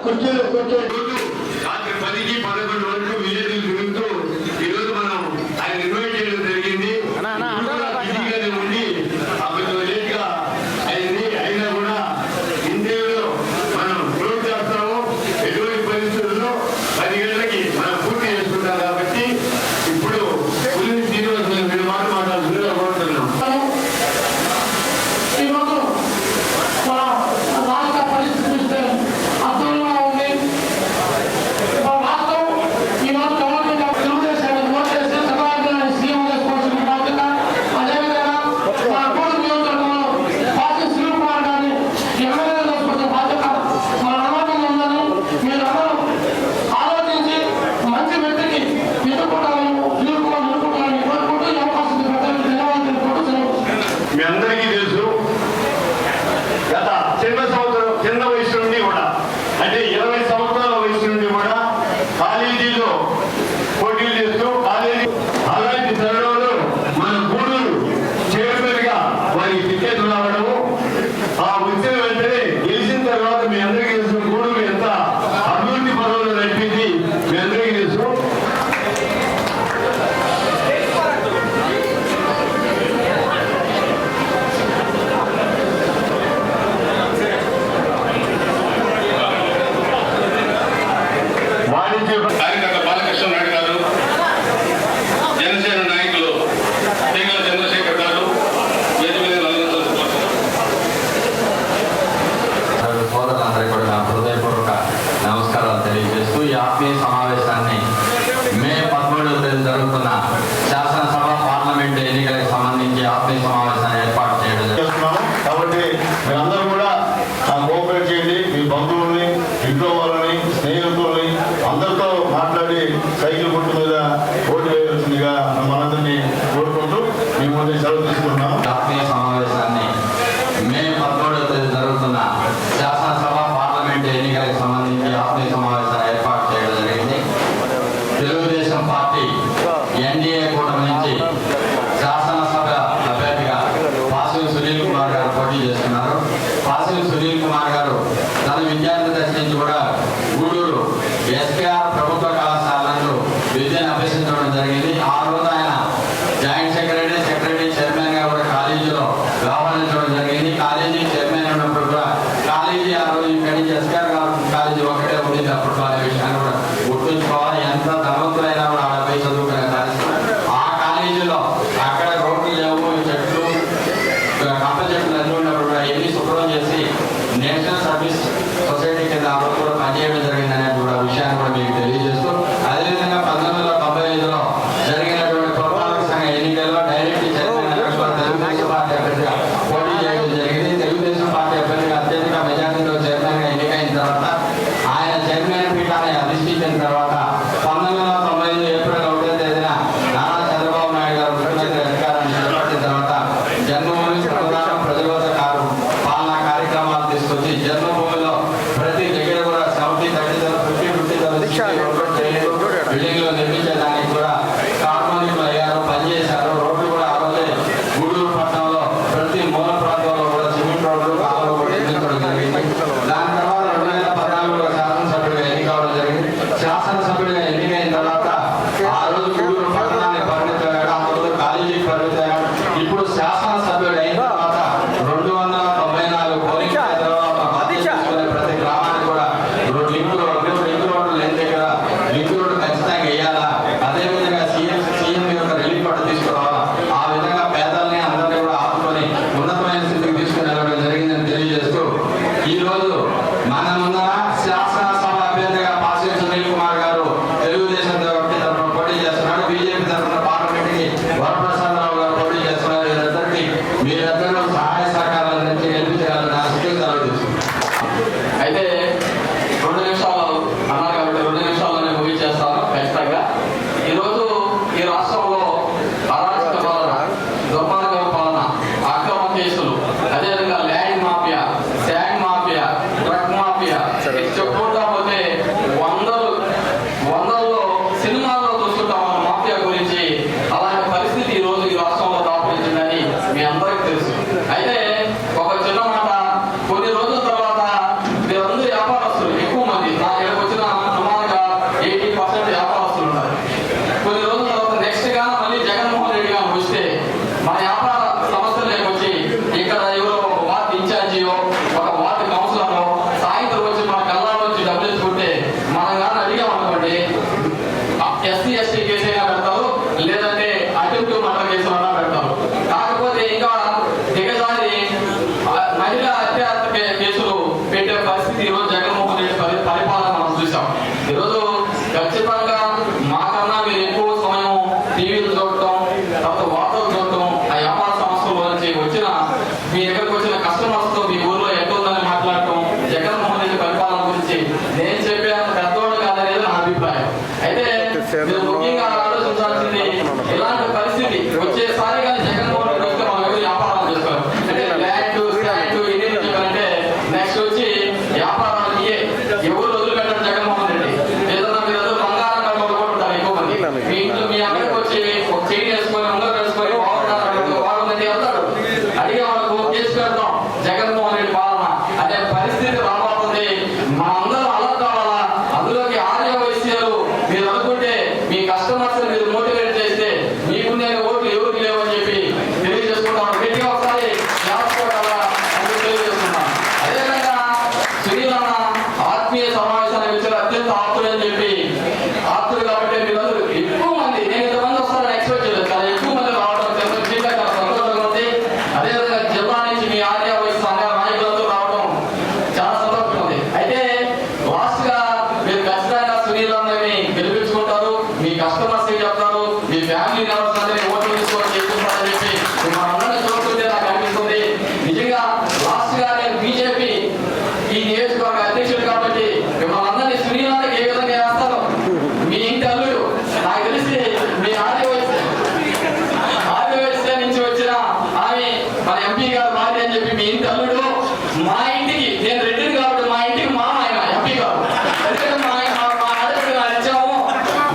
కుర్చీలో కూర్చోండి. రాత్రి 10కి 11 వరకు విలేజ్లు తిరుగుతూ ఈరోజు మనం ఆయన ఇన్వైట్ చేయడం జరిగింది. బిజీగానే ఉండి కొంచెం లేట్గా అయింది. అయినా కూడా ఇండియాలో మనం క్లోజ్ చేస్తాము. ఎటువంటి పరిస్థితుల్లో 10 గంటలకి మనం పూర్తి చేసుకుంటాం కాబట్టి ఇప్పుడు పులిని శ్రీనివాసులు మీరు మాట్లాడుతున్నా కోరుతున్నాం. మీ అందరికీ తెలుసు, గత చిన్న వయసు నుండి కూడా అంటే 20 సంవత్సరాల వయసు నుండి కూడా కాలేజీలో పోటీలు చేస్తూ కాలేజీ అలాంటి తరుణంలో మన గూడూరు చైర్మన్ గా వారికి టికెట్ రావడము, ఆ వచ్చిన వెంటనే గెలిచిన తర్వాత మీ అందరికీ తెలుసు గూడూరు ఎంత అభివృద్ధి పనులు నడిపింది మీ అందరికీ తెలుసు. కార్యకర్త బాలకృష్ణ నాయుడు గారు, జనసేన నాయకులు తీగల చంద్రశేఖర్ గారు, సోదరులందరికీ కూడా నా హృదయపూర్వక నమస్కారాలు తెలియజేస్తూ ఈ ఆత్మీయ సమావేశాన్ని మే 13వ తేదీ జరుగుతున్న శాసనసభ పార్లమెంట్ ఎన్నికలకు సంబంధించి ఆత్మీయ సమావేశాన్ని ఏర్పాటు చేయడం చేస్తున్నాము. కాబట్టి మీరందరూ కూడా కోఆపరేట్ చేయండి. మీ బంధువుల్ని, ఇంట్లో వాళ్ళని, స్నేహితుల్ని అందరితో మాట్లాడి సైకిల్ గుర్తు మీద ఓటు వేయాల్సిందిగా మనందరినీ కోరుకుంటూ మీ ముందు సెలవు తీసుకుంటున్నాము. ఆత్మీయ సమావేశాన్ని మే 13వ తేదీ జరుగుతున్న శాసనసభ పార్లమెంట్ ఎన్నికలకు సంబంధించి ఆత్మీయ సమావేశాన్ని ఏర్పాటు చేయడం జరిగింది. తెలుగుదేశం పార్టీ ఎన్డీఏ కూటమి నుంచి శాసనసభ అభ్యర్థిగా పాసిల్ సునీల్ కుమార్ గారు పోటీ చేస్తున్నారు. పాసిల్ సునీల్ కుమార్ గారు తన విద్యార్థి దశ నుంచి కూడా గూడూరు ఎస్కేఆర్ ప్రభుత్వ కళాశాలలో విద్యను అభ్యసించడం జరిగింది. ఆ రోజు ఆయన జాయింట్ సెక్రటరీ చైర్మన్ గా కూడా కాలేజీలో వ్యవహరించడం జరిగింది. కాలేజీ చైర్మన్ ఉన్నప్పుడు కూడా కాలేజీ ఆ రోజు ఇక్కడి నుంచి ఎస్కేఆర్ కాలేజీ ఒకటే ఉండింది. అప్పుడు అనే విషయాన్ని కూడా గుర్తుంచుకోవాలి. ఎంత ధనవంతులైనా కూడా ఆడపై చదువుకునే ఆ కాలేజీలో అక్కడ రోడ్లు లేవు, చెట్లు కంప చెట్లు అన్నీ ఉన్నప్పుడు కూడా ఎన్ని శుభ్రం చేసి నేషనల్ సర్వీస్ సొసైటీ కింద ఆ రోజు కూడా పనిచేయడం జరిగింది అనే కూడా విషయాన్ని కూడా మీకు తెలియజేస్తూ, అదేవిధంగా 1995లో జరిగినటువంటి పురపాలక సంఘ ఎన్నికల్లో డైరెక్ట్ చైర్మన్ తెలుగుదేశం పార్టీ అభ్యర్థిగా పోటీ చేయడం జరిగింది. తెలుగుదేశం పార్టీ అభ్యర్థిగా అత్యధిక మెజార్టీలో చైర్మన్ గా ఎన్నికైన తర్వాత ఆయన చైర్మన్ పీఠాన్ని అధిష్ఠించిన తర్వాత 1995 ఏప్రిల్ 1వ తేదీన నారా చంద్రబాబు నాయుడు గారు ముఖ్యమంత్రి అధికారాన్ని చేపట్టిన తర్వాత జన్మభూమి ప్రధాన ప్రజలతో పాలనా కార్యక్రమాలు తీసుకొచ్చి జన్మభూమిలో ప్రతి దగ్గర కూడా 50 బిల్డింగ్లు నిర్మించడానికి కూడా కార్మికులు అయ్యారు, పనిచేశారు. రోడ్లు కూడా ఆ రోజే గూడూరు పట్టణంలో ప్రతి మూల ప్రాంతంలో కూడా సిమెంట్ రోడ్లు కాలువలు కూడా నిర్మించడం జరిగింది. దాని తర్వాత 2014లో శాసనసభ్యుడిగా ఎన్నికవడం జరిగింది. శాసనసభ్యుడిగా ఎన్నికైన తర్వాత ఆ రోజు గూడూరు పట్టణాన్ని పరిమితమయ్యాడు, ఆ రోజు కాలేజీకి పరిమితమయ్యాడు. ఇప్పుడు శాసనసభ్యుడు అయిన తర్వాత 294 పోలింగ్ ప్రతి గ్రామానికి కూడా లింక్ రోడ్లు లేని దగ్గర లింక్ రోడ్డు ఖచ్చితంగా వేయాలా, అదేవిధంగా సీఎం యొక్క రిలీఫ్ ఫండ్ తీసుకురావాలా, ఆ విధంగా పేదల్ని అందరినీ కూడా ఆదుకొని ఉన్నతమైన స్థితికి తీసుకుని వెళ్ళడం జరిగిందని తెలియజేస్తూ, ఈ రోజు మన ముందర శాసనసభ అభ్యర్థిగా పాసిల్ సునీల్ కుమార్ గారు తెలుగుదేశం తరఫున పోటీ చేస్తున్నాడు. బీజేపీ తరఫున పార్లమెంట్కి వరప్రసాదరావు గారు పోటీ చేస్తున్నారు. మీరందరూ సహాయ సహకారాల నుంచి గెలిపించగలరని ఆశిస్తూ సెలవు తీసుకుంటారు. అయితే 2 నిమిషాలు అన్నారు కాబట్టి 2 నిమిషాల్లోనే ముగించేస్తాను ఖచ్చితంగా. ఈరోజు ఈ రాష్ట్రంలో అరాచక పాలన, దుర్మార్గ పాలన, అక్రమ కేసులు, అదేవిధంగా land mafia, sand mafia, drug mafia Jaganmohan Reddy పరిపాలన మనం చూసాం. ఈరోజు ఖచ్చితంగా మాకన్నా మీరు ఎక్కువ సమయం టీవీలు చూడటం, తర్వాత వార్తలు చూడటం, ఆ వ్యాపార సంస్థల నుంచి వచ్చిన మీ దగ్గరకు వచ్చిన కస్టమర్స్ తో మీ ఊర్లో ఎట్లుందని మాట్లాడటం, జగన్మోహన్ రెడ్డి పరిపాలన గురించి నేను చెప్పే అంత పెద్దవాడు కాదనేది నా అభిప్రాయం. అయితే మీరు ముఖ్యంగా ఆలోచించాల్సింది ఇలాంటి పరిస్థితి వచ్చేసారి కానీ జగన్మోహన్ రెడ్డి వస్తే మనం ఎవరు వ్యాపారాలు చేసుకోవాలి అంటే ల్యాండ్ స్టాండ్ ఎన్ని చెప్పారంటే నెక్స్ట్ వచ్చి వ్యాపారాలకి ఎవరు వదిలిపెట్టారు జగన్మోహన్ రెడ్డి. ఏదన్నా మీరు బంగారం కొనుక్కుంటారు ఎక్కువ మంది. మీ ఇంట్లో మీ అక్కడికి వచ్చి ఒక చెయ్యి వేసుకొని ఉంగరం వేసుకొని బాగుందండి వెళ్తాడు. అడిగే వాళ్ళకు చేసి పెడతాం జగన్మోహన్ రెడ్డి పాలన అనే పరిస్థితి రాబోతుంది. మనందరం అలర్ట్ కావాలా. అందులోకి ఆర్య వైశ్యాలు మీరు అనుకుంటే మీ కస్టమర్స్ మీరు మోటివేట్ చేస్తే మీకు నేను ఓట్లు ఎవరికి లేవని చెప్పి తెలియజేసుకుంటాను. గట్టిగా ఒకసారి రాసుకోవాలా అని తెలియజేస్తున్నాను. అదేవిధంగా శ్రీరామ ఆత్మీయ సమావేశానికి వచ్చారు, అత్యంత ఆప్తులు అని చెప్పి ఆప్తులు కాబట్టి మీరందరూ ఎక్కువ మంది, నేను ఇంతమంది వస్తారని ఎక్స్పెక్ట్ చేయలేదు, చాలా ఎక్కువ మంది రావడం ఫీడ్బ్యాక్ చాలా సంతోషంగా ఉంది. అదేవిధంగా జిల్లా నుంచి మీ ఆర్య వయసు సంఘ నాయకులతో రావడం చాలా సంతోషంగా ఉంది. అయితే లాస్ట్ గా మీరు ఖచ్చితంగా శ్రీరామ్ని గెలిపించుకుంటారు, మీ కస్టమర్స్ చెప్తారు, మీ ఫ్యామిలీ మెంబర్స్ అందరినీ ఓట్లు తీసుకొని చేసుకుంటారని చెప్పి మనందరినీ చూస్తుంటే నాకు అనిపిస్తుంది. నిజంగా లాస్ట్ గా నేను బీజేపీ ఈ నియోజకవర్గ అధ్యక్షుడు కాబట్టి మిమ్మల్ని అందరినీ శ్రీరామ్కి ఏ విధంగా వేస్తాను. మీ ఇంటి అల్లుడు నాకు తెలిసి మీ ఆదివాసీ నుంచి వచ్చిన ఆమె మన ఎంపీ గారు మారి అని చెప్పి మీ ఇంటి అల్లుడు మా ఇంటికి, నేను రెడ్డిని కాబట్టి మా ఇంటికి మామ ఆయన ఎంపీ గారు. ఎందుకంటే మా ఆడపిల్ల ఇచ్చాము,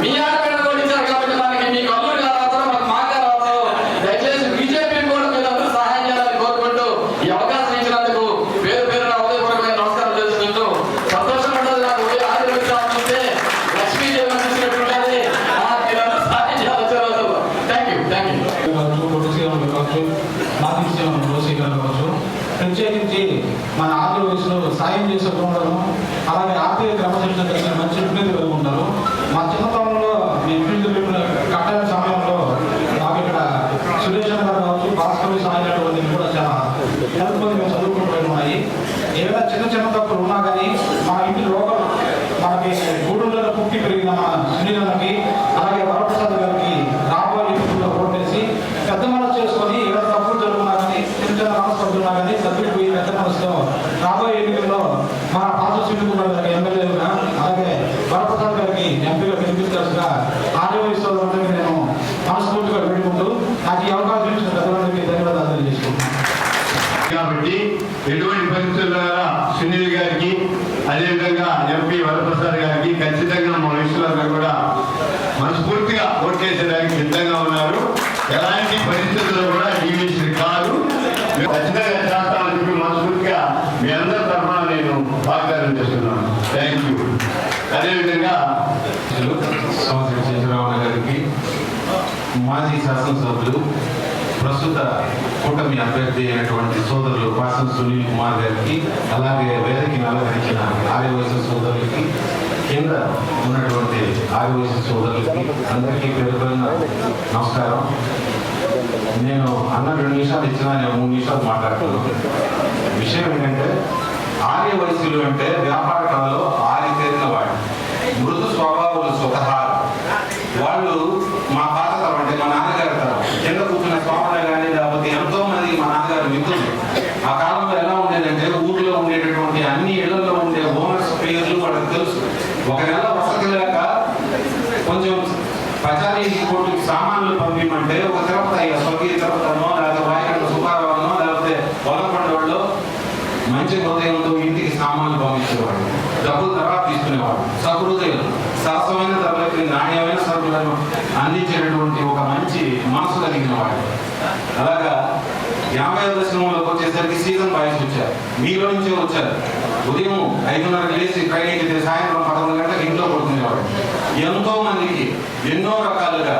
మీ ఆడపిల్ల కూడా ఇచ్చారు కాబట్టి మనకి మీకు అల్లుడు గారు అవుతారు, మనకు మా గారు అవుతారు. దయచేసి బీజేపీ కూడా మీరు అందరూ సహాయం చేయాలని కోరుకుంటూ ఈ అవకాశం ఇచ్చినందుకు పేరు పేరున ఉదయపూర్వకమైన నమస్కారం తెలుసుకుంటూ సంతోషం ఉంటుంది. నాకు ఆదివాసీ రావాలంటే లక్ష్మీదేవి అనిపించినట్టు ఉంటుంది. మీరందరూ సహాయం చేయాలి. Thank you. కావచ్చు ప్రత్యేకించి మన ఆర్థిక వయసులో సాయం చేసే ఉండడం, అలాగే ఆర్థిక క్రమశిక్షణ కలిగిన మంచి విజ్ఞత కలిగి ఉంటారు. మా చిన్నతనంలో మేము ఫీల్డ్ కట్టాల సమయంలో మాకు ఇక్కడ సురేష్ గారు కావచ్చు, భాస్కర్ సాయినటువంటి కూడా చాలా హెల్ప్ మంది మేము చదువుకుంటూ ఉన్నాయి. ఏదైనా చిన్న చిన్న తప్పులు ఉన్నా కానీ మా ఇంటి లోకల్ మనకి గూడూరులో పుట్టి పెరిగిన మా సునీలకి, అలాగే వరప్రసాద్ గారికి రాబోయే ఎన్నికల్లో ఓటేసి పెద్ద మనసు చేసుకొని ఏదైనా తప్పులు జరుగుతున్నా కానీ చిన్న చిన్న మనస్పడుతున్నా కానీ సభ్యులు పోయి పెద్ద మనసులో రాబోయే ఎన్నికల్లో మన పాత శ్రీకుమార్ గారికి ఎమ్మెల్యేగా, అలాగే వరప్రసాద్ గారికి ఎంపీగా గెలిపించాల్సిగా ఆర్యవైశ్యులందరికీ నేను మనస్ఫూర్తిగా వేడుకుంటూ నాకు ఈ అవకాశం ఇచ్చిన పెద్దలందరికీ ధన్యవాదాలు తెలియజేసుకుంటున్నాను. కాబట్టి ఎటువంటి పరిస్థితుల్లో సునీల్ గారికి, అదేవిధంగా ఎంపీ వరప్రసాద్ గారికి ఖచ్చితంగా మా వయసులందరూ కూడా మనస్ఫూర్తిగా ఓట్లేసేదానికి సిద్ధంగా ఉన్నారు. ఎలాంటి పరిస్థితుల్లో కూడా డీవీసీ కాదు, ఖచ్చితంగా చేస్తామని చెప్పి మనస్ఫూర్తిగా మీ అందరి తరఫున నేను వాగ్దానం చేస్తున్నాను. Thank you. అదేవిధంగా సంవత్సరం శేషరావు గారికి, మాజీ శాసనసభ్యులు ప్రస్తుత కూటమి అభ్యర్థి అయినటువంటి సోదరులు పాసం సునీల్ కుమార్ గారికి, అలాగే వేదికని అలంకరించిన ఆర్యవైశ్య సోదరులకి, కింద ఉన్నటువంటి ఆర్యవైశ్య సోదరులకి అందరికీ పేరు పేరున నమస్కారం. నేను అన్న 2 నిమిషాలు ఇచ్చినా నేను 3 నిమిషాలు మాట్లాడుతున్నాను. విషయం ఏంటంటే ఆర్యవైశ్యులు అంటే వ్యాపార కళలో ఆరితేరిన వాడు, మృదు స్వభావాలు స్వతహా వాళ్ళు. మా పాత తరం అంటే మా నాన్నగారి తరం కింద కూర్చున్న స్వాములు కానీ లేకపోతే ఎంతో మంది మా నాన్నగారు మిత్రులు. ఆ కాలంలో ఎలా ఉండేదంటే ఊర్లో ఉండేటటువంటి అన్ని ఇళ్లలో ఉండే ఓనర్స్ పేర్లు వాళ్ళకి తెలుసు. ఒక నెల వసతి లేక కొంచెం పచారీ కోర్టుకి సామాన్లు పంపిమంటే ఒక తిరుపతి స్వర్గీయ తిరుపతినో లేకపోతే వాయికండ సుబ్బారావునో లేకపోతే పొలంకొండ వాళ్ళు మంచి హృదయంతో ఇంటికి సామాన్లు పంపించేవాడు, డబ్బులు తర్వాత తీసుకునేవాడు. సహృదయం సరసమైన ధరలకి నాణ్యమైన సరుకులను అందించేటటువంటి ఒక మంచి మనసు కలిగిన వాడు. అలాగా 50వ దశకంలోకి వచ్చేసరికి సీజన్ బాయ్స్ వచ్చారు, మీలో నుంచే వచ్చారు. ఉదయం 5:30 లేచి ట్రైనింగ్ సాయంత్రం 11 గంటలకు ఇంట్లో పడుకునేవాడు. ఎంతో మందికి ఎన్నో రకాలుగా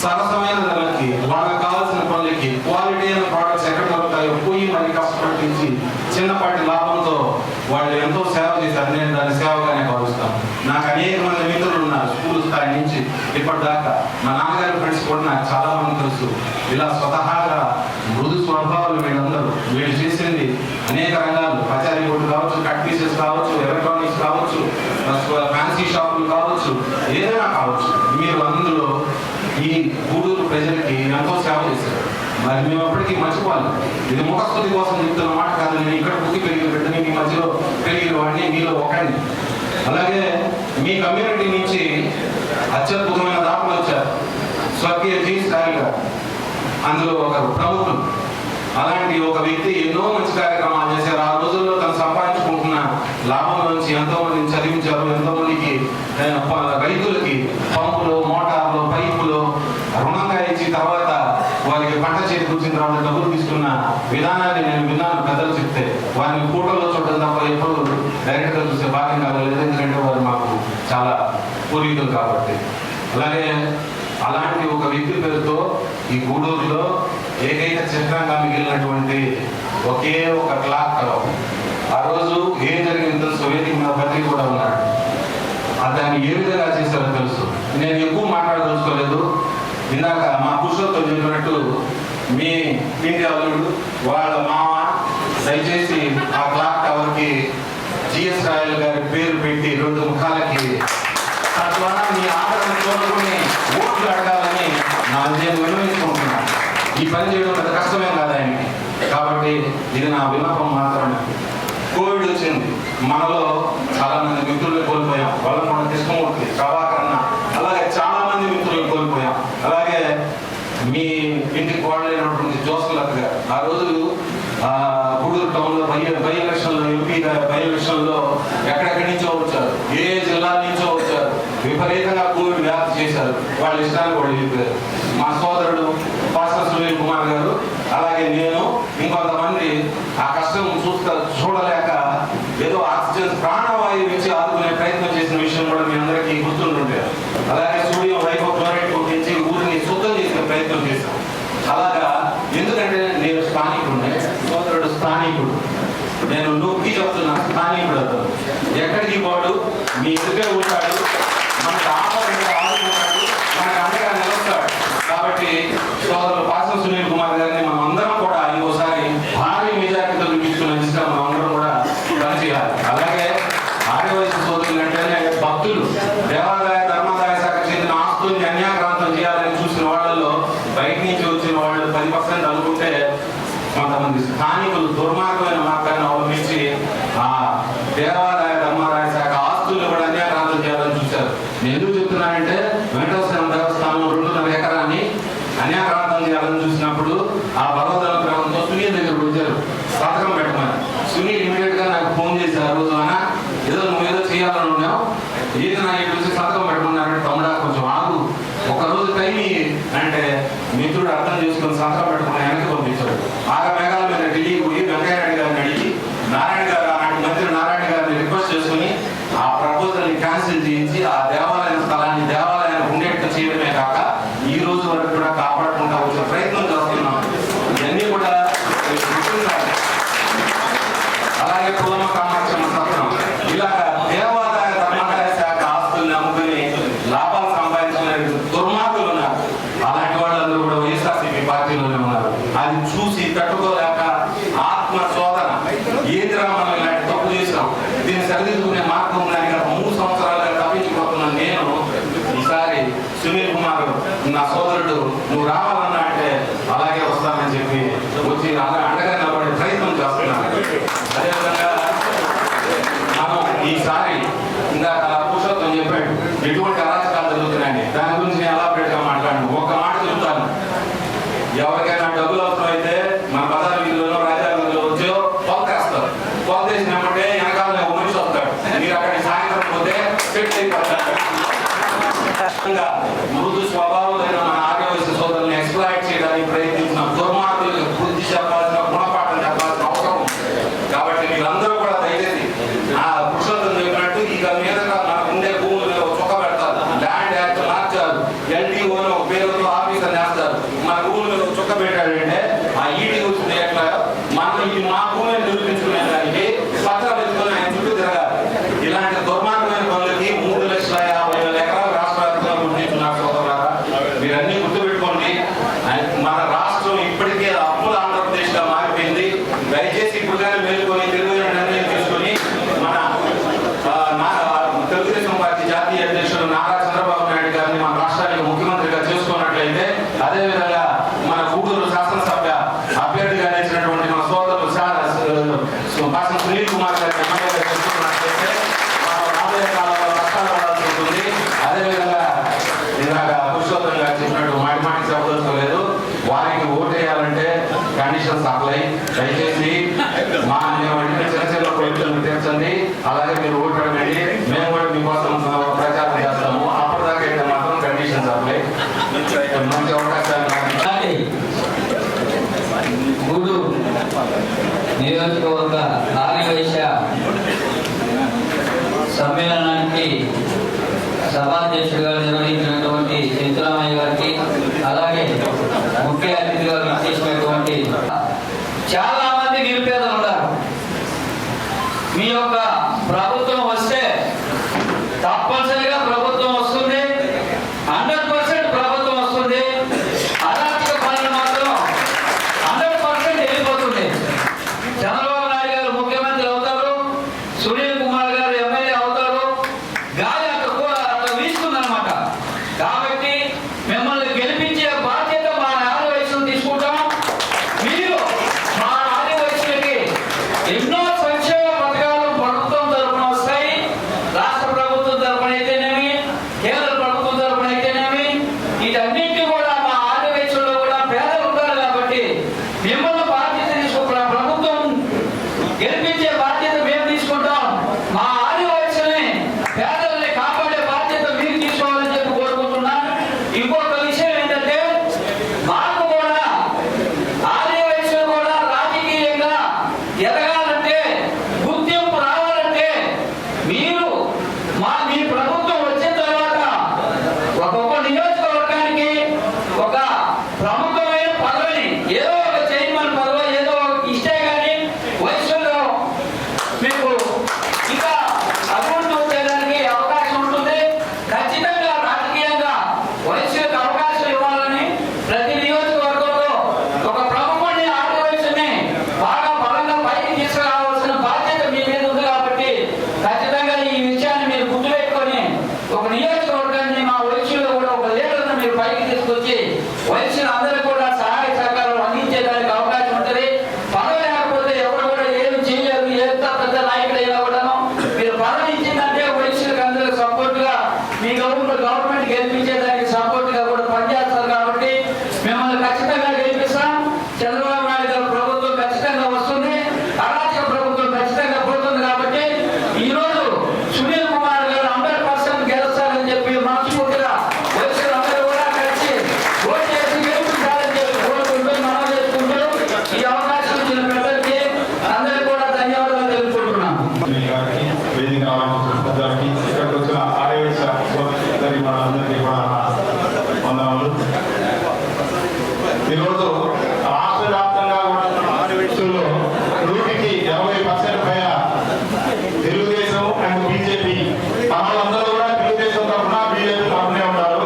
సరసమైన ధరలకి వాళ్ళకి కావాల్సిన పనులకి క్వాలిటీ అయిన ప్రోడక్ట్స్ ఎక్కడ దొరుకుతాయో పోయి మరి కష్టపడించి చిన్నపాటి లాభంతో వాళ్ళు ఎంతో సేవ చేశారు. నేను దాన్ని సేవగానే భావిస్తాను. నాకు అనేక మంది మిత్రులు ఉన్నారు స్కూల్ స్థాయి నుంచి ఇప్పటిదాకా. మా నాన్నగారి ఫ్రెండ్స్ కూడా నాకు చాలా మంది తెలుసు. ఇలా స్వతహాగా మృదు స్వభావాలు వీళ్ళందరూ. వీళ్ళు చేసింది అనేక రంగాలు, పచారీ కొట్టు కావచ్చు, కట్ పీసెస్ కావచ్చు, ఎలక్ట్రానిక్ ఫ్యాన్సీ షాపులు కావచ్చు, ఏదైనా కావచ్చు, మీరు అందులో ఈ గూడూరు ప్రజలకి ఎంతో సేవ చేశారు. మరి మేము అప్పటికీ మర్చిపోవాలి. ఇది ముఖస్థుతి కోసం చెప్తున్న మాట కాదు. నేను ఇక్కడ పుట్టి పెరిగిన బిడ్డని, మీ మధ్యలో పెరిగిన వాడిని, మీలో ఒకడిని. అలాగే మీ కమ్యూనిటీ నుంచి అత్యద్భుతమైన దాఖలు వచ్చారు. స్వర్గీయ జీ స్టాలిన్ గారు అందులో ఒక ప్రముఖులు. అలాంటి ఒక వ్యక్తి ఎన్నో మంచి కార్యక్రమాలు చేశారు. ఆ రోజుల్లో తను సంపాదించుకుంటున్న లాభం నుంచి ఎంతో మందిని చదివించారు. ఎంతో మందికి రైతులకి పంపులు, మోటార్లు, పైపులు రుణంగా ఇచ్చి తర్వాత వారికి పంట చేతికి వచ్చిన తర్వాత డబ్బులు తీసుకున్న విధానాన్ని నేను విన్నాను పెద్దలు చెప్తే. వారిని ఫోటోలో చూడడం తప్ప ఎప్పుడు డైరెక్ట్గా చూసే భాగ్యం కాలేదు. ఎందుకంటే వారు మాకు చాలా పూర్వీకులు కాబట్టి. అలాగే అలాంటి ఒక వ్యక్తి పేరుతో ఈ గూడూరులో ఏకైక చిత్రంగా మిగిలినటువంటి ఒకే ఒక క్లాక్ టవర్. ఆ రోజు ఏం జరిగిందో వేదిక మీద పత్రిక కూడా ఉన్నాడు. దాన్ని ఏ విధంగా చేశారో తెలుసు. నేను ఎక్కువ మాట్లాడదలుచుకోలేదు. ఇందాక మా పురుషులతో చెప్పినట్టు మీ ఇంటి అల్లుడు వాళ్ళ మామ దయచేసి ఆ క్లాక్ టవర్కి జిఎస్ రాయల్ గారి పేరు పెట్టి 2 ముఖాలకి తద్వారా మీ ఆదరణ కోరుకుని ఓట్లు అడగాలని నేను విన్నవించుకుంటున్నాను. ఈ పని చేయడం పెద్ద కష్టమే కాదు ఆయనకి. కాబట్టి ఇది నా విన్నపం మాత్రమే. కోవిడ్ వచ్చింది, మనలో చాలా మంది మిత్రులు కోల్పోయాం. వల్లకొండ కృష్ణమూర్తి, ప్రభాకరణ, అలాగే చాలా మంది మిత్రులు కోల్పోయాం. అలాగే మీ ఇంటికి కోడలైనటువంటి జోసలక్క గారు ఆ రోజు గూడూరు టౌన్లో బై ఎలక్షన్లో, ఎంపీ బై ఎలక్షన్లో ఎక్కడెక్కడి నుంచో వచ్చారు, ఏ జిల్లాల నుంచో వచ్చారు. విపరీతంగా కోవిడ్ వ్యాప్తి చేశారు. వాళ్ళ ఇష్టాన్ని కూడా చెప్పారు. మా సోదరుడు పాస్టర్ సునీల్ కుమార్ గారు, అలాగే నేను, ఇంకొంతమంది ఆ కష్టం చూడలేక ఏదో ఆక్సిజన్ ప్రాణవాయువు ఇచ్చి ఆదుకునే ప్రయత్నం చేసిన విషయం కూడా మీ అందరికీ గుర్తుంటుంటారు. అలాగే సోడియం హైపోక్లోరైడ్ కొట్టించి ఊరిని శుద్ధం చేసిన ప్రయత్నం చేశాం. అలాగా ఎందుకంటే నేను స్థానికుడు, సోదరుడు స్థానికుడు. నేను నొక్కి చెప్తున్నా, స్థానికుడు అతను. ఎక్కడికి పోడు, మీ ఎదుగే ఉంటాడు, మనకు ఆపరంగా ఆదుకుంటాడు, మనకు అండగా నిలుస్తాడు. కాబట్టి సోదరుడు పాసం సునీల్ కుమార్ గారిని మనం అందరం కూడా ఇంకోసారి భారీ మెజార్టీతో చూపించుకున్న దిశగా మనం అందరం కూడా పనిచేయాలి. అలాగే ఆర్యవైశ్య సోదరులు అంటేనే భక్తులు. దేవాదాయ ధర్మాదాయ శాఖ చెందిన ఆస్తుల్ని అన్యాక్రాంతం చేయాలని చూసిన వాళ్ళలో బయట నుంచి వచ్చిన వాళ్ళు 10% అనుకుంటే, కొంతమంది స్థానికులు దుర్మార్గమైన మార్గాన్ని అవలంబించి ఆ దేవాదాయ ధర్మాదాయ శాఖ ఆస్తుల్ని కూడా అన్యాక్రాంతం చేయాలని చూశారు. నేను ఎందుకు చెప్తున్నానంటే, వెంకటేశ్వర దేవస్థానం 2.5 ఎకరాన్ని అన్యాక్రాంతం చేయాలని చూసినప్పుడు ఆ భగవద్గ్రహంతో సునీల్ దగ్గర వచ్చారు సంతకం పెట్టమని. సునీల్ ఇమీడియట్ గా నాకు ఫోన్ చేసి ఆ రోజు అన్నా ఏదో నువ్వు ఏదో చేయాలని ఉన్నావు, ఏది నా ఇటు వచ్చి సంతకం పెట్టమన్నారంటే, తమ్ముడా కొంచెం ఆగు, ఒకరోజు టైం అంటే మిత్రుడు అర్థం చేసుకుని సంతకం పెట్టుకుని వెనక్కి పంపించాడు. ఆగ మేఘాల మీద ఢిల్లీకి పోయి వెంకయ్యనాయుడు గారిని అడిగి నారాయణ గారు, అలాంటి మంత్రి నారాయణ గారిని రిక్వెస్ట్ చేసుకుని ఆ ప్రపోజల్ని క్యాన్సిల్ చేయించి ఆ దేవాలయ స్థలాన్ని దేవాలయాన్ని ఉండేట్టు చేయడమే కాక ఈ రోజు వరకు కూడా కాపాడుకుంటా వచ్చిన ప్రయత్నం చేస్తున్నాం. ఇవన్నీ కూడా అలాగే పుల్లమ్మ కామాక్షమ్మ సత్రం, ఇలాగా దేవాదాయ ధర్మాదాయ శాఖ ఆస్తుల్ని అమ్ముకుని లాభాలు సంపాదించిన దుర్మార్గులు ఉన్నారు. అలాంటి వాళ్ళందరూ కూడా వైఎస్ఆర్సీపీ పార్టీలోనే ఉన్నారు. అది చూసి తట్టుకోలేక ఆత్మ శోధన, ఏదిరా మనం ఇలాంటి తప్పు చేసాం, దీన్ని సరిదిద్దుకునే మార్గం ఉందని గత 3 సంవత్సరాలుగా తప్పించిపోతున్న నేను ఈసారి సునీల్ కుమార్ నా సోదరుడు నువ్వు రావాలన్నా అంటే అలాగే వస్తానని చెప్పి వచ్చి అండగా నిలబడే ప్రయత్నం చేస్తున్నాను. అదేవిధంగా మనం ఈసారి ఇందాక పురుషోత్తం చెప్పాడు ఎటువంటి అరాచకాలు జరుగుతున్నాయని. దాని గురించి నేను ఎలాబరేట్ గా మాట్లాడాను. ఒక్క మాట చెప్తాను, ఎవరికైనా డబ్బులు అవసరమైతే మన బజార్ వీధిలో రాజాల వీధిలో వచ్చో పొలకేస్తారు. పొలకేసినామంటే వెనకాల ఒక మనిషి వస్తాడు. మీరు అక్కడికి సాయంత్రం పోతే సెట్ అయిపోతారు. మృదు స్వభావాలైన మన ఆర్యవైశ్య సోదరులను ఎక్స్ప్లాయిట్ చేయడానికి ప్రయత్నించిన దుర్మార్గులకు బుద్ధి చెప్పాల్సిన, గుణపాఠం చెప్పాల్సిన అవసరం. కాబట్టి మీరందరూ కూడా దయచేసి ఆ పురుషోత్తం చెప్పినట్టు ఇక మీద మనకు ఉండే భూముల మీద ఒక చుక్క పెడతారు, ల్యాండ్ యాక్ట్ మార్చారు, ఎల్టీఓ అని ఒక పేరుతో ఆఫీసర్ చేస్తారు. మన భూముల మీద ఒక చుక్క పెట్టాడంటే ఆ ఈడీ వచ్చింది ఎట్లా మనం ఇది మా భూమిని నిరూపించుకునే దానికి పత్రాలు ఎత్తుకుని ఆయన చుట్టూ తిరగాలి. ఇలాంటి దుర్మార్గమైన పనులకి 3,50,50,000 ఎకరాలు రాష్ట్ర వ్యాప్తంగా గుర్తించున్నారు. సోదరులారా, మీరన్నీ గుర్తుపెట్టుకోండి. మన రాష్ట్రం ఇప్పటికే అప్పుల ఆంధ్రప్రదేశ్ గా మారిపోయింది. దయచేసి ఇప్పుడుగానే మేలుకొని తెలివైన నిర్ణయం తీసుకొని మన మీరు ఓటు అడగండి, మేము కూడా మీకోసం ప్రచారం చేస్తాము. అప్పటిదాకా అయితే మాత్రం కండిషన్స్ అప్లై. మంచి అవకాశాలు గూడూరు నియోజకవర్గ ఆర్యవైశ్య సమ్మేళనానికి సభాధ్యక్షుడిగా నిర్వహించినటువంటి సిద్ధరామయ్య గారికి, అలాగే ముఖ్య అతిథిగా విచ్చేసినటువంటి చాలా మంది నిరుపేదలు ఉన్నారు. మీ యొక్క ప్రభుత్వం వస్తే తప్పనిసరిగా ప్రభుత్వం వస్తుంది, 100% ప్రభుత్వం వస్తుంది. అరాచక పాలన మాత్రం 100% వెళ్ళిపోతుంది. చంద్రబాబు నాయుడు గారు ముఖ్యమంత్రి అవుతారు, సునీల్ కుమార్ గారు ఎమ్మెల్యే అవుతారు. గాలి అక్కడ వీస్తుందన్నమాట. కాబట్టి మిమ్మల్ని గెలిపించే బాధ్యత మా ఆది వయసును తీసుకుంటాం. మీరు మా ఆది వయసులకి ఎన్నో సంక్షేమ పథకాలు ప్రభుత్వం తరఫున వస్తాయి. రాష్ట్ర ప్రభుత్వం తరఫున అయితేనేమి, కేంద్ర ప్రభుత్వం తరఫున అయితేనేమి, వీటన్నింటినీ కూడా మా ఆది వయసులో కూడా పేదలు ఉంటారు. కాబట్టి మిమ్మల్ని బాధ్యత తీసుకుంటాం. ప్రభుత్వం గెలిపించే బాధ్యత మేము తీసుకుంటాం. మా ఆది వయసుని పేదల్ని కాపాడే బాధ్యత మీరు తీసుకోవాలని చెప్పి కోరుకుంటున్నాను. ఇంకొక విషయం ఏంటంటే, మాకు కూడా ఆది వయసులో కూడా రాజకీయంగా ఎదగాలంటే, గుర్తింపు రావాలంటే మీరు మీ ప్రభుత్వం వచ్చిన తర్వాత ఒక్కొక్క నియోజకవర్గానికి ఒక ప్రముఖమైన పదవిని, ఏదో ఒక చైర్మన్ పదవి, ఏదో ఇస్తే కానీ వయసులో మీకు ఇంకా అభివృద్ధి చేయడానికి అవకాశం ఉంటుంది. ఖచ్చితంగా రాజకీయంగా వయసులకు అవకాశం ఇవ్వాలని ప్రతి నియోజకవర్గంలో ఒక ప్రముఖుడిని, ఆది వయసుని బాగా బలంగా పైకి తీసుకురావాల్సిన బాధ్యత మీ మీద ఉంది. కాబట్టి ఖచ్చితంగా ఈ విషయాన్ని మీరు గుర్తుపెట్టుకొని ఒక నియోజకవర్గాన్ని మా వయసులో కూడా ఒక లీడర్ని మీరు పైకి తీసుకొచ్చి వయసులో అందరూ కూడా సహాయ సహకారాలు అందించేదానికి అవకాశం ఉంటుంది. పదవి లేకపోతే ఎవరు కూడా ఏమి చేయలేరు. ఎంత పెద్ద నాయకుడైనా కూడాను మీరు పదవి ఇచ్చిందంటే వయసులకు అందరూ సపోర్ట్ గా మీ గవర్నమెంట్ గెలిపించేదానికి సపోర్ట్ గా కూడా పనిచేస్తారు. కాబట్టి మిమ్మల్ని ఖచ్చితంగా గెలిపిస్తాం. చంద్రబాబు నాయుడు గారి ప్రభుత్వం ఖచ్చితంగా వస్తుంది, అరాచక ప్రభుత్వం ఖచ్చితంగా పోతుంది. కాబట్టి ఈ రోజు సునీల్ కుమార్ గారు 100% గెలుస్తారని చెప్పి మనస్ఫూర్తిగా వయసులు అందరూ కూడా కలిసి ఓటు చేసి గెలిపించాలని చెప్పి కోరుకుంటూ, మనం చేసుకుంటూ ఈ అవకాశం ఇచ్చిన పెద్దలకి అందరికీ కూడా ధన్యవాదాలు తెలుపుకుంటున్నాను. గారికి, వేదిక రావాలని ఇక్కడికి వచ్చిన ఆర్యవైశ్య సోదరి మనందరికీ కూడా వందనాలు. ఈరోజు రాష్ట్ర వ్యాప్తంగా కూడా ఆర్యవైశ్యుల్లో 100% పైన తెలుగుదేశం అండ్ బీజేపీ, వాళ్ళందరూ కూడా తెలుగుదేశం తరఫున బీజేపీ తరఫునే ఉన్నారు.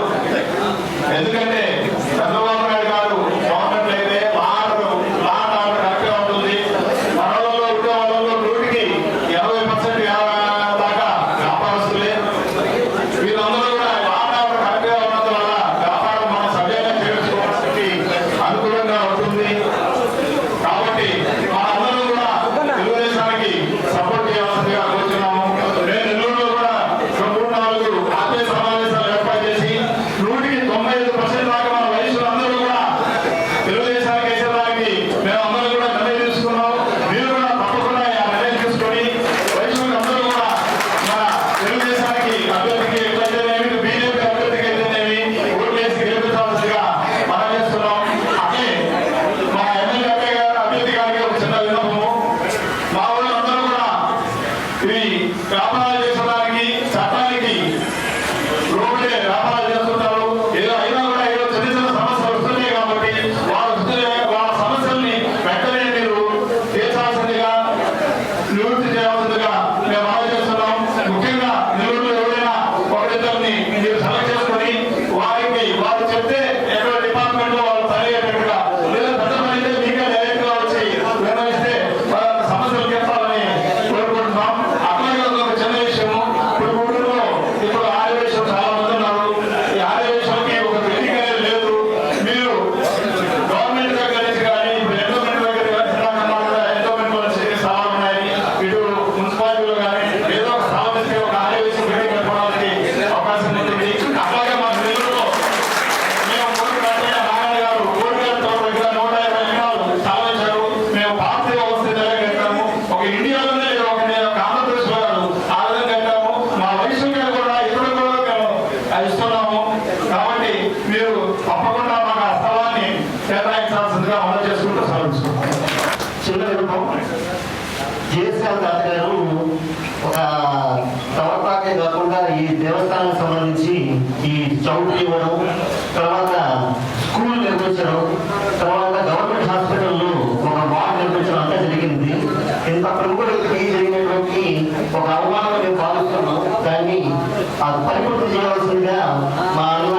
ఎందుకంటే చంద్రబాబు నాయుడు గారు గవర్నమెంట్ అయితే లాండ్ కరెక్ట్గా ఉంటుంది. మనలో ఉండే వాళ్ళలో 100% దాకా వ్యాపారస్తులే, ఈ దేవస్థానానికి సంబంధించి ఈ చౌక్ ఇవ్వడం, తర్వాత స్కూల్ నిర్మించడం, తర్వాత గవర్నమెంట్ హాస్పిటల్లో ఒక వార్డ్ నిర్మించడం అంతా జరిగింది. ఇంత ప్రముఖులకి జరిగినటువంటి ఒక అవమానం మేము భావిస్తున్నాం. దాన్ని అది పరిపూర్తి చేయాల్సిందిగా మా అన్న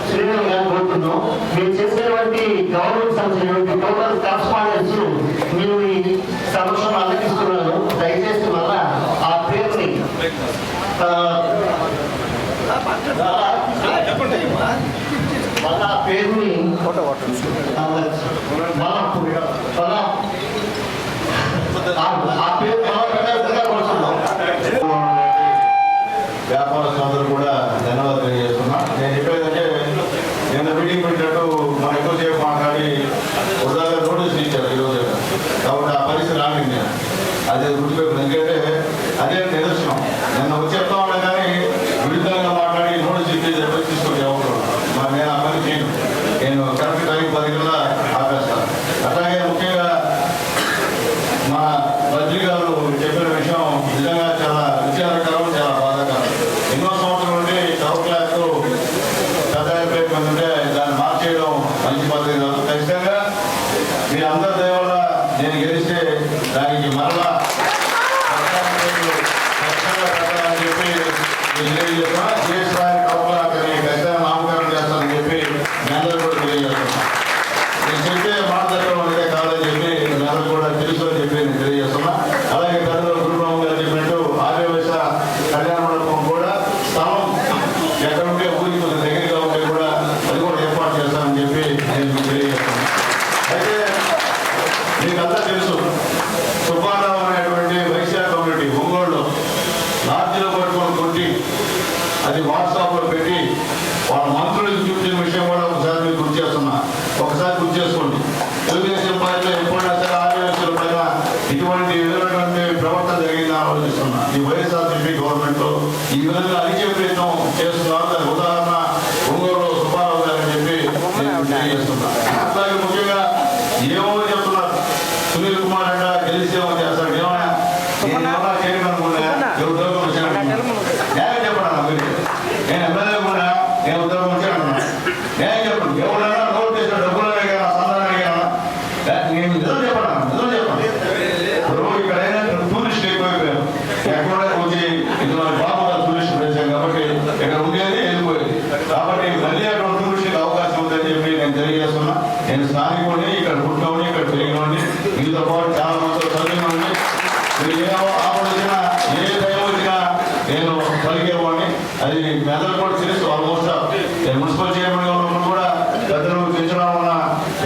శ్రీరామ్ గారిని కోరుతున్నాం. మేము చేసినటువంటి గవర్నమెంట్ సంబంధించినటువంటి టోటల్ కరస్పాండెన్స్ మీరు ఈ సంవత్సరం అందిస్తున్నాను. దయచేసి మళ్ళా ఆ పేరుని ఆ పేరుని వ్యాపారస్తులందరూ కూడా ధన్యవాదాలు తెలియజేస్తున్నా. నేను చెప్పేదంటే నిన్న మీటింగ్ పెట్టినట్టు మనం ఎక్కువసేపు మాట్లాడి వృధాగా నోటీసులు ఇచ్చారు ఈరోజు. కాబట్టి ఆ పరిస్థితి రాలేదు. నేను అదే గుర్తుపెట్టింది. ఎందుకంటే అదే నిదర్శనం. నిన్న వచ్చి చెప్తా ఉన్నా కానీ విరుద్ధంగా మాట్లాడి నోటీసు ఇచ్చేది తీసుకొని ఎవరు మరి నేను ఆ పని చేయను. నేను కరెక్ట్ టైం 10 గంటల ఆపేస్తాను. అట్లాగే ముఖ్యంగా మా బద్రి గారు చెప్పిన విషయం నిజంగా చాలా విచారకరం, చాలా బాధాకరం. ఎన్నో సంవత్సరాల నుండి చౌక్ క్లాస్ పెద్ద ప్రయత్నం ఉంటే దాన్ని మార్చేయడం మంచి పద్ధతి కాదు. ఖచ్చితంగా మీ అందరి దయ వల్ల నేను గెలిస్తే దానికి మరలా అని చెప్పి తెలియజేస్తున్నా. ఖచ్చితంగా నామకరణం చేస్తానని చెప్పి మీ అందరూ కూడా తెలియజేస్తున్నా. నేను చెప్పే మాట్లాడటం అనేది కాదని చెప్పి మీ అందరూ కూడా తెలుసు అని చెప్పి నేను తెలియజేస్తున్నా. అలాగే పెద్దలు గురుబాబు గారు చెప్పినట్టు ఆర్యవేశ కళ్యాణ మండపం కూడా స్థలం ఎక్కడ ఉంటే ఊరికి కొంచెం దగ్గరగా ఉంటే కూడా అది కూడా ఏర్పాటు చేస్తానని చెప్పి నేను మీకు తెలియజేస్తున్నాను. అయితే మీకంతా తెలుసు, సుబ్బారావు అనేటువంటి వైశ్య కమ్యూనిటీ ఒంగోలులో లాడ్జీలో పట్టుకొని కొట్టి అది వాట్సాప్లో పెట్టి వాళ్ళ మంత్రులకు చూపించిన విషయం కూడా ఒకసారి మీరు గుర్తు చేస్తున్నా. ఒకసారి గుర్తు చేసుకోండి. తెలుగుదేశం పార్టీలో ఎప్పుడైనా సరే ఆర్యవేశుల పైన ఇటువంటి విధమైనటువంటి ప్రవర్తన జరిగిందని ఆలోచిస్తున్నా. ఈ వైఎస్ఆర్సీపీ గవర్నమెంట్లో ఈ విధంగా అలిచే ప్రయత్నం చేస్తున్నారు. దాని ఉదాహరణ ఒంగోలు సుబ్బారావు గారు అని చెప్పి నేను తెలియజేస్తున్నా. అట్లాగే ముఖ్యంగా ఏమో చెప్తున్నారు, సునీల్ కుమార్ అంట గెలిచేమో చేస్తాడు. ఏమైనా నేను ఏమన్నా చేయడం అనుకున్నా ఉద్యోగం వచ్చాను. న్యాయం చెప్పండి. మీరు నేను ఎమ్మెల్యే కూడా నేను ఉద్యోగం వచ్చాను అన్నా. న్యాయం చెప్పండి. ఎవరైనా నోట్ చేసిన డబ్బులు అడిగాను, సంతానం అడిగాను. నేను నిజం చెప్పండి, నిజం చెప్పండి. ఇప్పుడు ఇక్కడైనా టూరిస్ట్ ఎక్కువైపోయారు. ఎక్కడ వచ్చి ఇది బాగుంటుంది టూరిస్ట్ ప్రదేశం కాబట్టి ఇక్కడ ఉండేది వెళ్ళిపోయేది. కాబట్టి మళ్ళీ అక్కడ టూరిస్ట్కి అవకాశం ఉందని చెప్పి నేను తెలియజేస్తున్నా. నేను స్థానికుడిని, ఇక్కడ పుట్టినోడిని, ఇక్కడ పెరిగినోడిని, మీతో పాటు చాలా మంది చదివినోడిని. మీరు ఏ ఆపద వచ్చినా ఏ టైం వచ్చినా నేను పలికేవాడిని. అది మెదడు కూడా తెలుసు. ఆల్మోస్ట్ నేను మున్సిపల్ చైర్మన్గా ఉన్నప్పుడు కూడా పెద్దలు పెంచడం వల్ల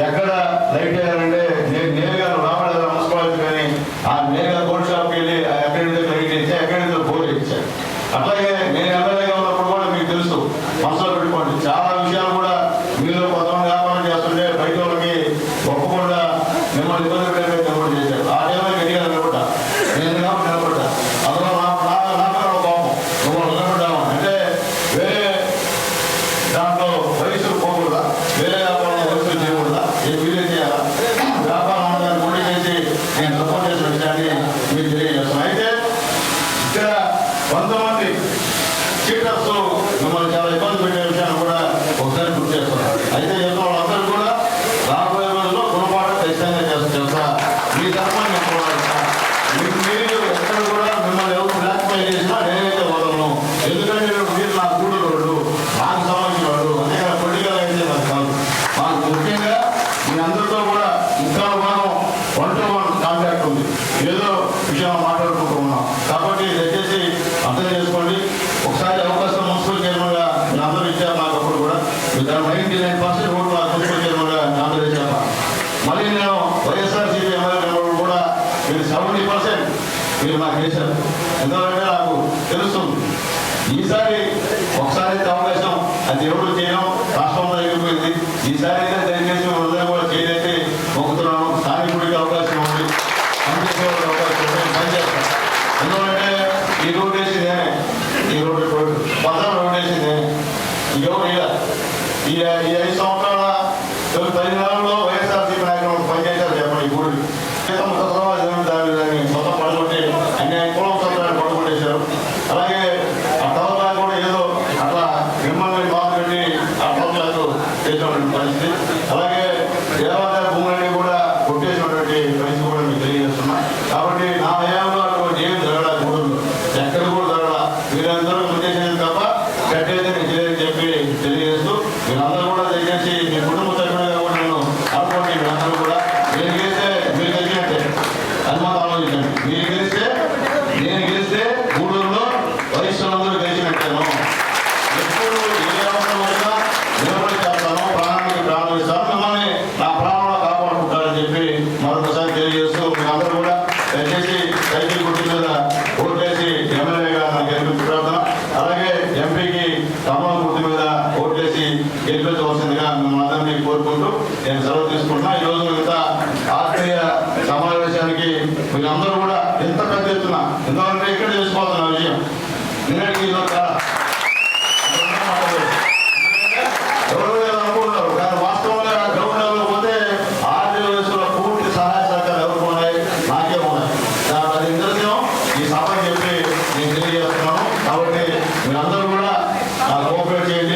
ఎక్కడ లైట్ అయ్యారంటే నేను నేరుగా రావడం మున్సిపాలిటీ కానీ ఆ నేరుగా గోల్డ్ షాప్కి వెళ్ళి ఎక్కడి నుంచి లైట్ ఇచ్చా, ఎక్కడి నుంచి బోర్డు ఇచ్చాను. అట్లాగే నేను ఎమ్మెల్యేగా ఉన్నప్పుడు కూడా మీకు తెలుసు, మనసులో పెట్టుకోండి. చాలా విషయాలు కూడా మీరు కొంతమంది వ్యాపారం చేస్తుంటే బయట వాళ్ళకి ఒప్పకుండా మిమ్మల్ని ఇబ్బంది పెట్టే నిలబడి చేశారు. ఆ టైంలో గట్టిగా నిలబడ్డా, నేను నిలబడ్డా. అందులో నాకు కోపం, నువ్వు నిలబడ్డావు అంటే వేరే దాంట్లో వయసులు పోకూడదా, వేరే వ్యాపారంలో వయసులు చేయకూడదా, ఏ వీలే చేయాలా, వ్యాపారం అన్నదాన్ని ముందు చేసి నేను సపోర్ట్ చేసిన విషయాన్ని మీకు తెలియజేస్తాను. అయితే ఇక్కడ కొంతమంది చీటర్స్ మిమ్మల్ని చాలా ఇబ్బంది పెట్టే విషయాన్ని కూడా ఒకసారి గుర్తు చేస్తున్నారు. అయితే వాళ్ళందరూ కూడా రాబోయే రోజుల్లో గుణపాఠం ఖచ్చితంగా చేస్తా. మీ తరఫున నేను పోరాడతా. మీరు ఎక్కడ కూడా మిమ్మల్ని ఎవరు బ్లాక్మెయిల్ చేసినా నేనైతే వదలను. ఎందుకంటే మీరు నా కూడుకోడు, నాకు సంబంధించిన వాడు. అంతేగా పొలిటికల్ అయితే నాకు కాదు. మాకు ముఖ్యంగా మీ అందరితో కూడా ఇంకా మనం 1-to-1 కాంటాక్ట్ ఉంది. ఏదో విషయం మాట్లాడుకుంటూ ఉన్నాం. కాబట్టి దయచేసి అర్థం చేసుకోండి. ఒకసారి అవకాశం మున్సిపల్ చైర్మన్గా మీరు అందరూ ఇచ్చారు. నాకు అప్పుడు కూడా 99% ఓట్లు నాకు మున్సిపల్ చైర్మన్గా అందరూ ఇచ్చారు. మళ్ళీ నేను వైఎస్ఆర్సీపీ ఎమ్మెల్యే కూడా మీరు 70% మీరు నాకు చేశారు. ఎందుకంటే నాకు తెలుస్తుంది ఈసారి ఒకసారి అయితే అవకాశం అది ఎవరు చేయడం రాష్ట్రంలో ఎగిరిపోయింది. ఈసారి అయితే దయచేసి హృదయం కూడా చేయదైతే మొక్కుతున్నాను. స్థానికుడికి అవకాశం ఉంది, పనిచేసేవాడికి అవకాశం ఉంది, పనిచేస్తాను. ఎందుకంటే ఈ రోడ్డు వేసింది నేనే, ఈ రోడ్డు పదహారు రోడ్డు వేసింది నేనే. ఎవరు ఈ 5 సంవత్సరాల 10 నెలల్లో వైఎస్ఆర్సీపీ నాయకులు పనిచేశారు. చెప్పండి ఈ గుడి దాన్ని మొత్తం పడగొట్టి అన్ని కులం సభ్యులను పడగొట్టేశారు. అలాగే ఆ టవర్ కూడా ఇంతవరకు ఉద్దేశం తప్ప కట్టేది నేను చెప్పి తెలియజేస్తూ మీరందరూ కూడా దయచేసి మీ కుటుంబ సభ్యులుగా కూడా నేను అనుకోండి. మీరందరూ కూడా నేను గెలిస్తే మీరు గెలిచినట్టే అది మాత్రం ఆలోచించండి. మీరు గెలిస్తే నేను గెలిస్తే గూడూరులో వయస్సులందరూ గెలిచినట్టాను. ఎప్పుడు ఏ అవసరం వచ్చినా నిలబడి చేస్తాను, ప్రాణానికి ప్రాణం ఇస్తాను, మిమ్మల్ని నా ప్రాణంలో కాపాడుకుంటారని చెప్పి మరొకసారి తెలియజేస్తూ మీరందరూ కూడా దయచేసి సైకిల్ గుర్తు మీద ఓట్లేసి ఎమ్మెల్యేగా నాకు గెలిపించుకుంటున్నా. అలాగే ఎంపీకి కమలం గుర్తు మీద ఓట్లేసి గెలిపించవలసిందిగా మిమ్మల్ని అందరినీ కోరుకుంటూ నేను సెలవు తీసుకుంటున్నా. ఈరోజు ఇంత ఆత్మీయ సమావేశానికి మీరందరూ కూడా ఎంత పెద్ద ఎత్తున ఎందుకంటే ఇక్కడ తెలిసిపోతున్న విషయం నిన్నటికి ఎవరు అనుకుంటున్నారు, కానీ వాస్తవంగా గ్రౌండ్ లెవెల్ పోతే ఆర్టీఓఎస్లో పూర్తి సహాయ సహకారాలు ఎవరికి ఉన్నాయి, నాకే ఉన్నాయి. అది నిదర్శనం ఈ సభ చెప్పి నేను తెలియజేస్తున్నాను. కాబట్టి మీరందరూ కూడా కోఆపరేట్ చేయండి.